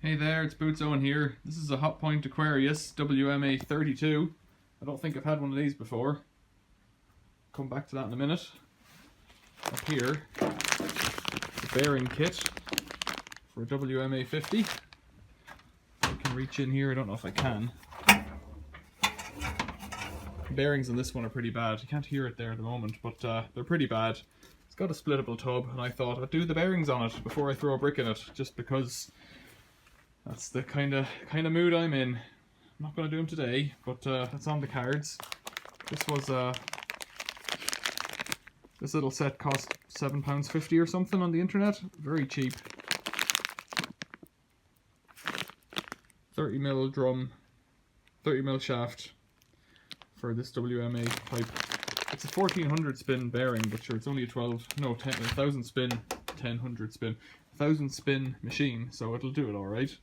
Hey there, it's Boots Owen here. This is a Hot Point Aquarius WMA 32. I don't think I've had one of these before. Come back to that in a minute. Up here, the bearing kit for a WMA 50. I can reach in here, I don't know if I can. The bearings on this one are pretty bad. You can't hear it there at the moment, but they're pretty bad. It's got a splittable tub, and I thought I'd do the bearings on it before I throw a brick in it, just because that's the kind of mood I'm in. I'm not going to do them today, but it's on the cards. This little set cost £7.50 or something on the internet. Very cheap. 30mm drum, 30mm shaft for this WMA pipe. It's a 1400 spin bearing, but sure, it's only a 1000 spin, 1000 spin, 1000 spin machine, so it'll do it alright.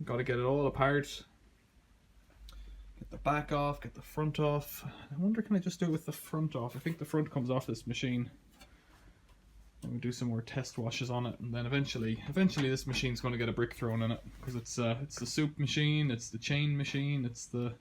Got to get it all apart. Get the back off, get the front off. I wonder, can I just do it with the front off? I think the front comes off this machine. I'm going to do some more test washes on it, and then eventually this machine's going to get a brick thrown in it, because it's the soup machine, it's the chain machine, it's the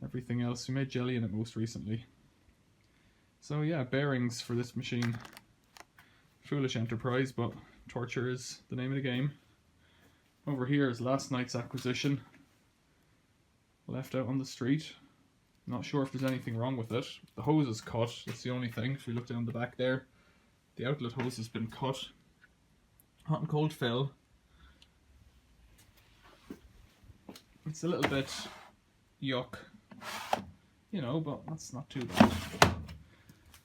everything else. We made jelly in it most recently. So yeah, bearings for this machine. Foolish enterprise, but torture is the name of the game. Over here is last night's acquisition. Left out on the street. Not sure if there's anything wrong with it. The hose is cut, that's the only thing. If you look down the back there, the outlet hose has been cut. Hot and cold fill. It's a little bit yuck, you know, but that's not too bad.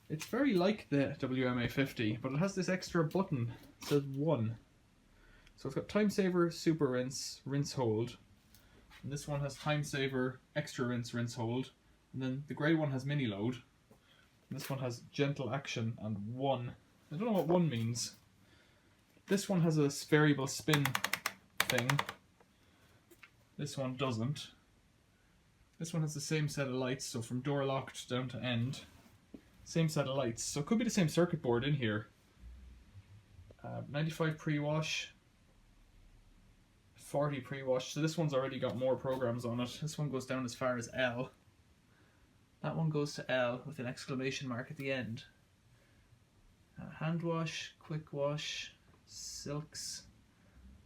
It's very like the WMA 50, but it has this extra button. It says 1. So it's got time saver, super rinse, rinse hold. And this one has time saver, extra rinse, rinse hold. And then the grey one has mini load. And this one has gentle action and 1. I don't know what 1 means. This one has a variable spin thing. This one doesn't. This one has the same set of lights, so from door locked down to end. Same set of lights. So it could be the same circuit board in here. 95 pre-wash. 40 pre-wash, so this one's already got more programs on it. This one goes down as far as L. That one goes to L with an exclamation mark at the end. Hand wash, quick wash, silks,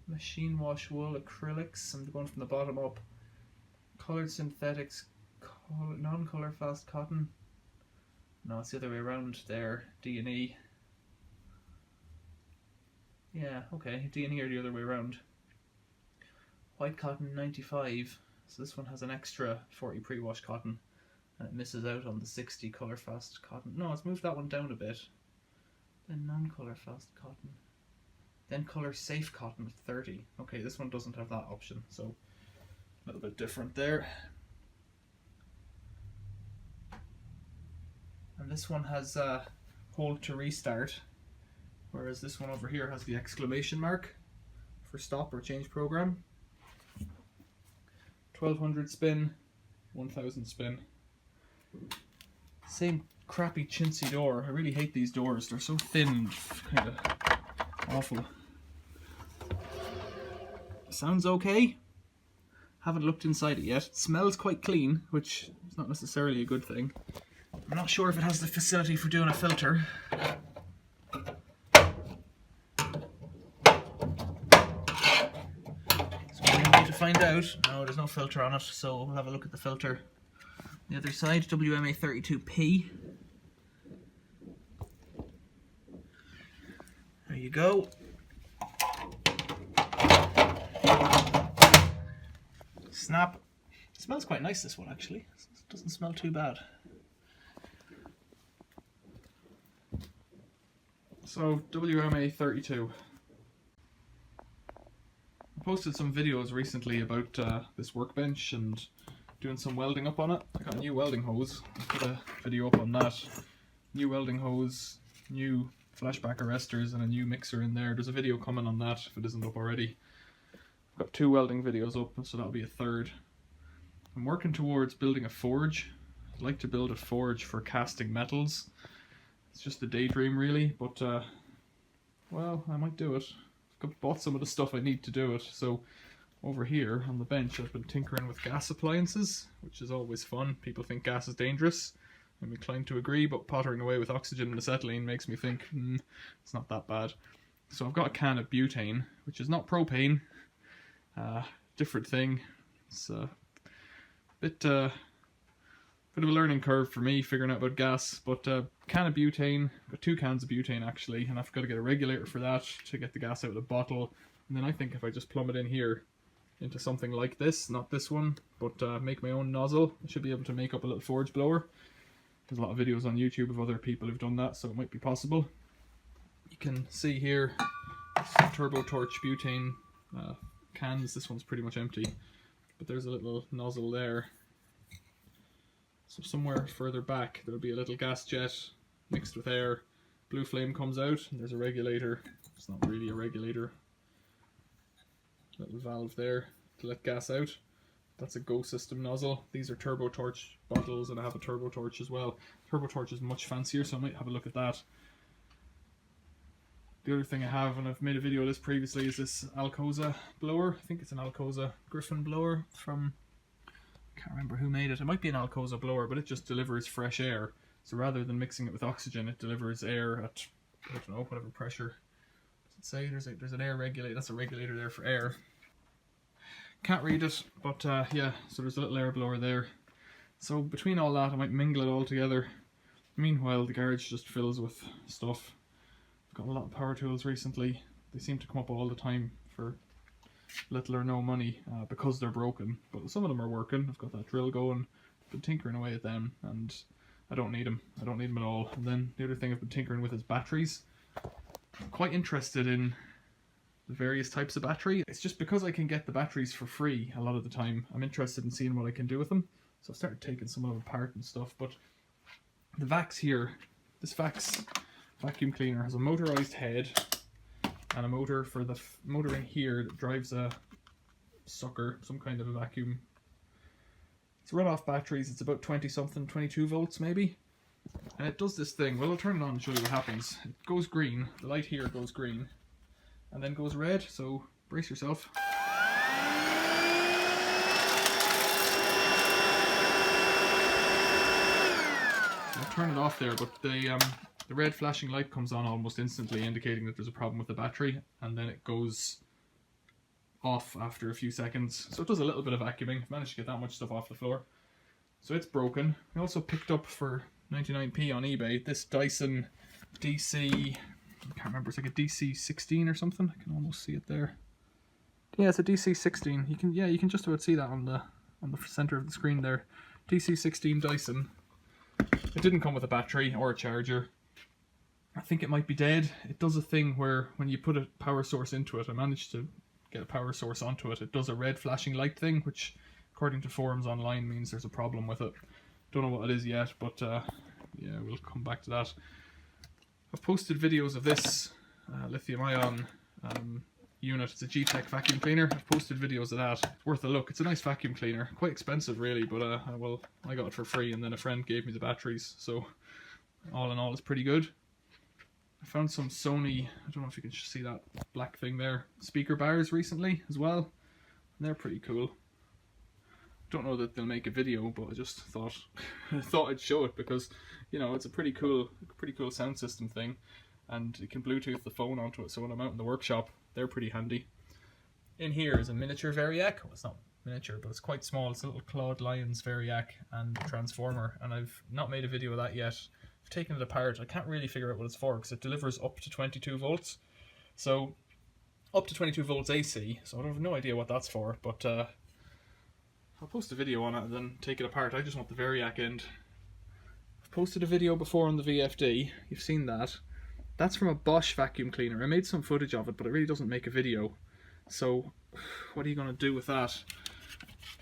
machine wash wool, acrylics, I'm going from the bottom up. Coloured synthetics, non-colour fast cotton. No, it's the other way around there, D&E. Yeah, okay, D&E are the other way around. White cotton 95, so this one has an extra 40 pre-wash cotton, and it misses out on the 60 colour fast cotton. No, it's moved that one down a bit. Then non-colour fast cotton. Then colour safe cotton with 30. Okay, this one doesn't have that option, so a little bit different there. And this one has hold to restart, whereas this one over here has the exclamation mark for stop or change program. 1200 spin, 1000 spin. Same crappy chintzy door. I really hate these doors. They're so thin and kind of awful. Sounds okay. Haven't looked inside it yet. It smells quite clean, which is not necessarily a good thing. I'm not sure if it has the facility for doing a filter. To find out. No, there's no filter on it, so we'll have a look at the filter. The other side, WMA 32P. There you go. Snap. It smells quite nice, this one, actually. It doesn't smell too bad. So, WMA 32. Posted some videos recently about this workbench and doing some welding up on it. I got a new welding hose. I put a video up on that. New welding hose, new flashback arresters, and a new mixer in there. There's a video coming on that if it isn't up already. I've got 2 welding videos up, so that'll be a 3rd. I'm working towards building a forge. I'd like to build a forge for casting metals. It's just a daydream really, but well, I might do it. bought some of the stuff I need to do it. So over here on the bench I've been tinkering with gas appliances, which is always fun. People think gas is dangerous. I'm inclined to agree, but pottering away with oxygen and acetylene makes me think it's not that bad. So I've got a can of butane, which is not propane. Different thing. It's a bit of a learning curve for me figuring out about gas, but can of butane, got 2 cans of butane actually, and I've got to get a regulator for that to get the gas out of the bottle. And then I think if I just plumb it in here into something like this, not this one, but make my own nozzle, I should be able to make up a little forge blower. There's a lot of videos on YouTube of other people who've done that, so it might be possible. You can see here some turbo torch butane cans. This one's pretty much empty, but there's a little nozzle there. So somewhere further back there'll be a little gas jet mixed with air. Blue flame comes out and there's a regulator. It's not really a regulator. Little valve there to let gas out. That's a Go system nozzle. These are turbo torch bottles and I have a turbo torch as well. Turbo torch is much fancier, so I might have a look at that. The other thing I have, and I've made a video of this previously, is this Alcoza blower. I think it's an Alcoza Griffin blower from, I can't remember who made it. It might be an Alcoza blower, but it just delivers fresh air. So rather than mixing it with oxygen, it delivers air at, I don't know, whatever pressure. Does it say? There's an air regulator. That's a regulator there for air. Can't read it, but yeah, so there's a little air blower there. So between all that, I might mingle it all together. Meanwhile, the garage just fills with stuff. I've got a lot of power tools recently. They seem to come up all the time for little or no money because they're broken. But some of them are working. I've got that drill going. I've been tinkering away at them, and I don't need them. I don't need them at all. And then the other thing I've been tinkering with is batteries. I'm quite interested in the various types of battery. It's just because I can get the batteries for free a lot of the time, I'm interested in seeing what I can do with them. So I've started taking some of them apart and stuff. But the Vax here, this Vax vacuum cleaner has a motorized head and a motor for the motor in here that drives a sucker, some kind of a vacuum. It's run-off batteries. It's about 20 something, 22 volts maybe. And it does this thing. Well, I'll turn it on and show you what happens. It goes green. The light here goes green and then goes red, so brace yourself. I'll turn it off there, but the red flashing light comes on almost instantly, indicating that there's a problem with the battery, and then it goes off after a few seconds. So it does a little bit of vacuuming. I've managed to get that much stuff off the floor. So it's broken. I also picked up for 99p on eBay this Dyson DC, I can't remember, it's like a DC16 or something. I can almost see it there. Yeah, it's a DC16. You can just about see that on the center of the screen there. DC16 Dyson. It didn't come with a battery or a charger. I think it might be dead. It does a thing where when you put a power source into it, I managed to get a power source onto it. It does a red flashing light thing, which according to forums online means there's a problem with it. Don't know what it is yet, but yeah, we'll come back to that. I've posted videos of this lithium ion unit. It's a G-Tech vacuum cleaner. I've posted videos of that. It's worth a look. It's a nice vacuum cleaner. Quite expensive really, but well, I got it for free and then a friend gave me the batteries. So all in all, it's pretty good. I found some Sony, I don't know if you can see that black thing there, speaker bars recently as well. And they're pretty cool. Don't know that they'll make a video, but I just thought I'd show it because, you know, it's a pretty cool sound system thing, and you can Bluetooth the phone onto it. So when I'm out in the workshop, they're pretty handy. In here is a miniature Variac. Well, it's not miniature, but it's quite small. It's a little Claude Lyons Variac and transformer, and I've not made a video of that yet. I've taken it apart. I can't really figure out what it's for because it delivers up to 22 volts. So up to 22 volts AC. So I have no idea what that's for, but I'll post a video on it and then take it apart. I just want the Variac end. I've posted a video before on the VFD. You've seen that. That's from a Bosch vacuum cleaner. I made some footage of it, but it really doesn't make a video. So what are you going to do with that?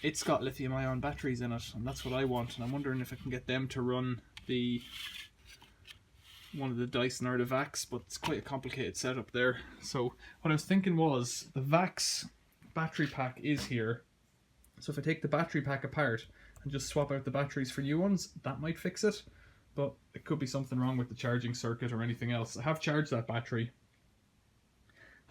It's got lithium ion batteries in it, and that's what I want. And I'm wondering if I can get them to run one of the Dyson or the Vax, but it's quite a complicated setup there. So what I was thinking was, the Vax battery pack is here. So if I take the battery pack apart and just swap out the batteries for new ones, that might fix it. But it could be something wrong with the charging circuit or anything else. I have charged that battery.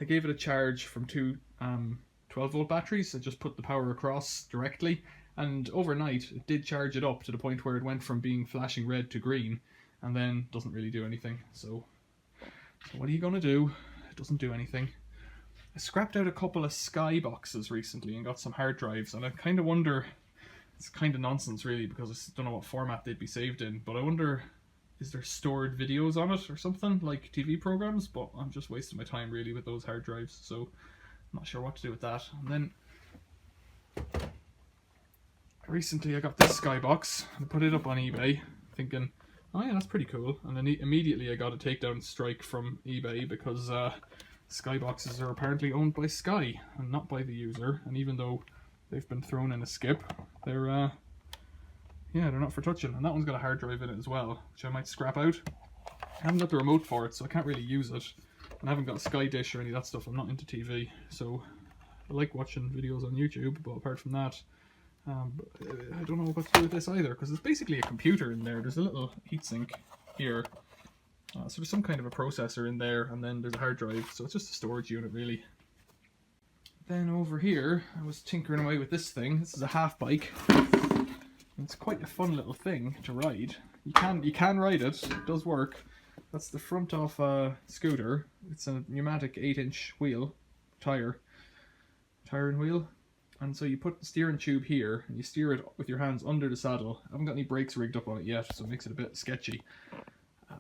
I gave it a charge from two 12-volt batteries. I just put the power across directly, and overnight it did charge it up to the point where it went from being flashing red to green, and then doesn't really do anything. So what are you gonna do? It doesn't do anything. I scrapped out a couple of Sky boxes recently and got some hard drives, and I kind of wonder, it's kind of nonsense really, because I don't know what format they'd be saved in, but I wonder, is there stored videos on it or something, like TV programs? But I'm just wasting my time really with those hard drives, so I'm not sure what to do with that. And then recently I got this Skybox and put it up on eBay, thinking, oh yeah, that's pretty cool. And then immediately I got a takedown strike from eBay because Skyboxes are apparently owned by Sky and not by the user. And even though they've been thrown in a skip, they're they're not for touching. And that one's got a hard drive in it as well, which I might scrap out. I haven't got the remote for it, so I can't really use it. And I haven't got a Sky Dish or any of that stuff. I'm not into TV, so I like watching videos on YouTube, but apart from that, I don't know what to do with this either, because it's basically a computer in there. There's a little heatsink here, so there's some kind of a processor in there, and then there's a hard drive, so it's just a storage unit really. Then over here, I was tinkering away with this thing. This is a half bike. It's quite a fun little thing to ride. You can ride it. It does work. That's the front of a scooter. It's a pneumatic 8-inch wheel, tire and wheel. And so you put the steering tube here, and you steer it with your hands under the saddle. I haven't got any brakes rigged up on it yet, so it makes it a bit sketchy.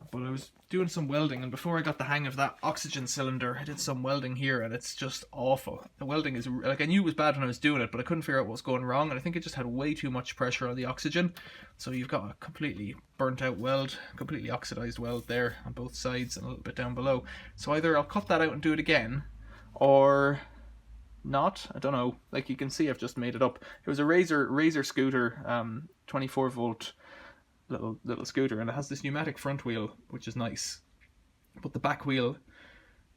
But I was doing some welding, and before I got the hang of that oxygen cylinder, I did some welding here, and it's just awful. The welding is, like, I knew it was bad when I was doing it, but I couldn't figure out what was going wrong, and I think it just had way too much pressure on the oxygen. So you've got a completely burnt out weld, completely oxidized weld there on both sides and a little bit down below. So either I'll cut that out and do it again, or not. I don't know. Like, you can see I've just made it up. It was a Razor scooter, 24 volt little scooter, and it has this pneumatic front wheel, which is nice, but the back wheel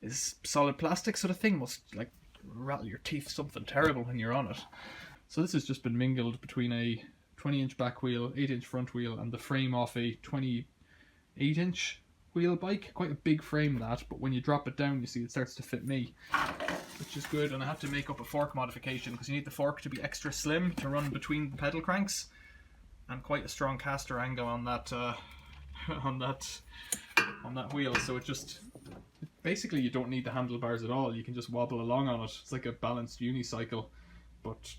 is solid plastic, so the thing must like rattle your teeth something terrible when you're on it. So this has just been mingled between a 20-inch back wheel, 8-inch front wheel, and the frame off a 28-inch wheel bike. Quite a big frame that, but when you drop it down you see it starts to fit me, which is good. And I have to make up a fork modification because you need the fork to be extra slim to run between the pedal cranks, and quite a strong caster angle on that on that wheel, so it just basically you don't need the handlebars at all. You can just wobble along on it. It's like a balanced unicycle, but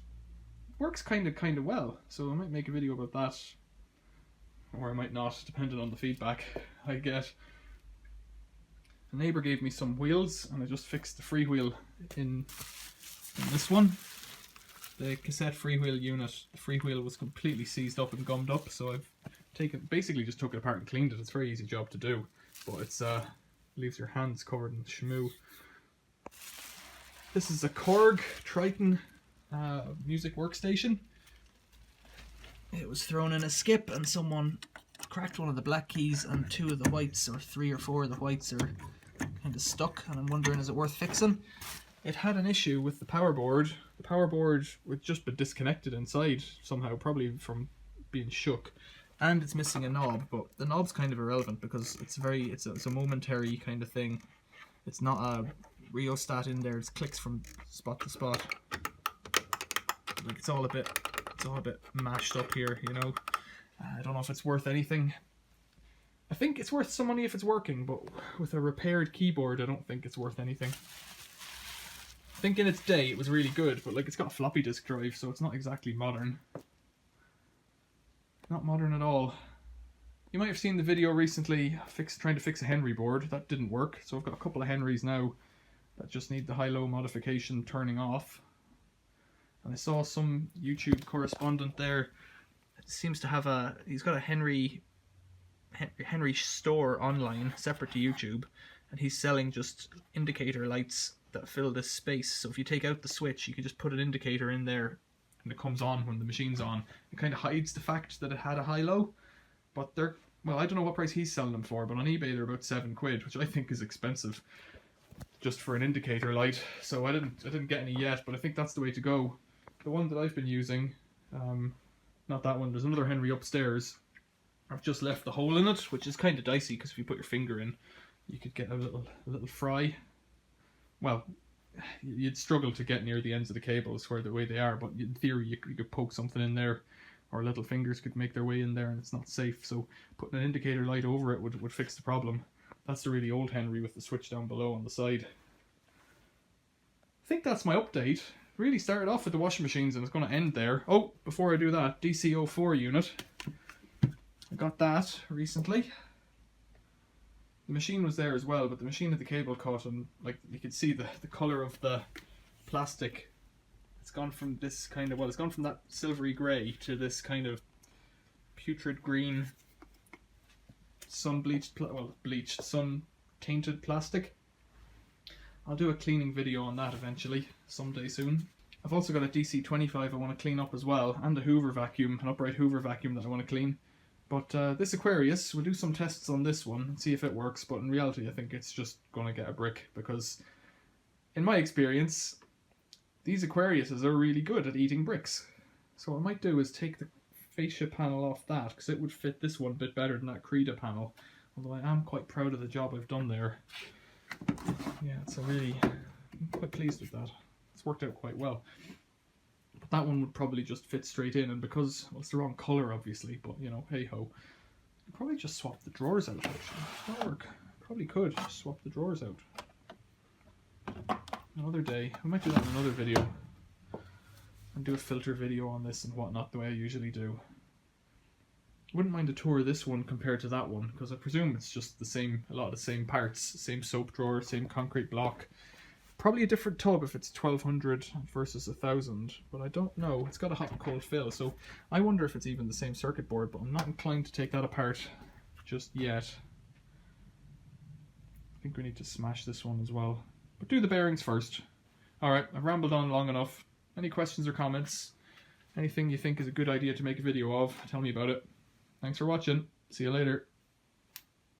works kind of well. So I might make a video about that, or I might not, depending on the feedback I get. A neighbour gave me some wheels, and I just fixed the freewheel in this one. The cassette freewheel unit, the freewheel was completely seized up and gummed up, so I've basically just took it apart and cleaned it. It's a very easy job to do, but it's leaves your hands covered in shmoo. This is a Korg Triton music workstation. It was thrown in a skip, and someone cracked one of the black keys, and 2 of the whites, or 3 or 4 of the whites, are kind of stuck, and I'm wondering, is it worth fixing? It had an issue with the power board. The power board would just be disconnected inside somehow, probably from being shook. And it's missing a knob, but the knob's kind of irrelevant because it's a momentary kind of thing. It's not a rheostat in there. It clicks from spot to spot. Like, it's all a bit mashed up here, you know. I don't know if it's worth anything. I think it's worth some money if it's working, but with a repaired keyboard, I don't think it's worth anything. I think in its day it was really good, but like, it's got a floppy disk drive, so it's not exactly modern. Not modern at all. You might have seen the video recently trying to fix a Henry board. That didn't work, so I've got a couple of Henrys now that just need the high-low modification turning off. And I saw some YouTube correspondent there that seems to have he's got a Henry store online separate to YouTube, and he's selling just indicator lights that fill this space. So if you take out the switch, you can just put an indicator in there and it comes on when the machine's on. It kind of hides the fact that it had a high-low, but they're, well, I don't know what price he's selling them for, but on eBay they're about £7, which I think is expensive just for an indicator light. So I didn't get any yet, but I think that's the way to go. The one that I've been using, not that one, there's another Henry upstairs. I've just left the hole in it, which is kind of dicey because if you put your finger in, you could get a little fry. well, you'd struggle to get near the ends of the cables where the way they are, but in theory you could poke something in there, or little fingers could make their way in there, and it's not safe. So putting an indicator light over it would fix the problem. That's the really old Henry with the switch down below on the side. I think that's my update. Really started off with the washing machines and it's going to end there. Oh, before I do that, DC04 unit. I got that recently. The machine was there as well, but the machine had the cable cut, and like you could see the colour of the plastic. It's gone from this kind of, well, it's gone from that silvery grey to this kind of putrid green sun bleached, bleached, sun tainted plastic. I'll do a cleaning video on that eventually, someday soon. I've also got a DC25 I want to clean up as well, and a Hoover vacuum, an upright Hoover vacuum that I want to clean. But this Aquarius, we'll do some tests on this one and see if it works, but in reality I think it's just going to get a brick, because in my experience, these Aquariuses are really good at eating bricks. So what I might do is take the fascia panel off that, because it would fit this one a bit better than that Creda panel, although I am quite proud of the job I've done there. Yeah, I'm quite pleased with that. It's worked out quite well. But that one would probably just fit straight in, and because, well, it's the wrong colour obviously, but you know, hey ho. I'd probably just swap the drawers out actually. That'll work. Probably could just swap the drawers out. Another day. I might do that in another video. And do a filter video on this and whatnot the way I usually do. Wouldn't mind a tour of this one compared to that one, because I presume it's just the same, a lot of the same parts, same soap drawer, same concrete block. Probably a different tub if it's 1200 versus 1000, but I don't know. It's got a hot and cold fill, so I wonder if it's even the same circuit board, but I'm not inclined to take that apart just yet. I think we need to smash this one as well. But do the bearings first. Alright, I've rambled on long enough. Any questions or comments? Anything you think is a good idea to make a video of, tell me about it. Thanks for watching. See you later.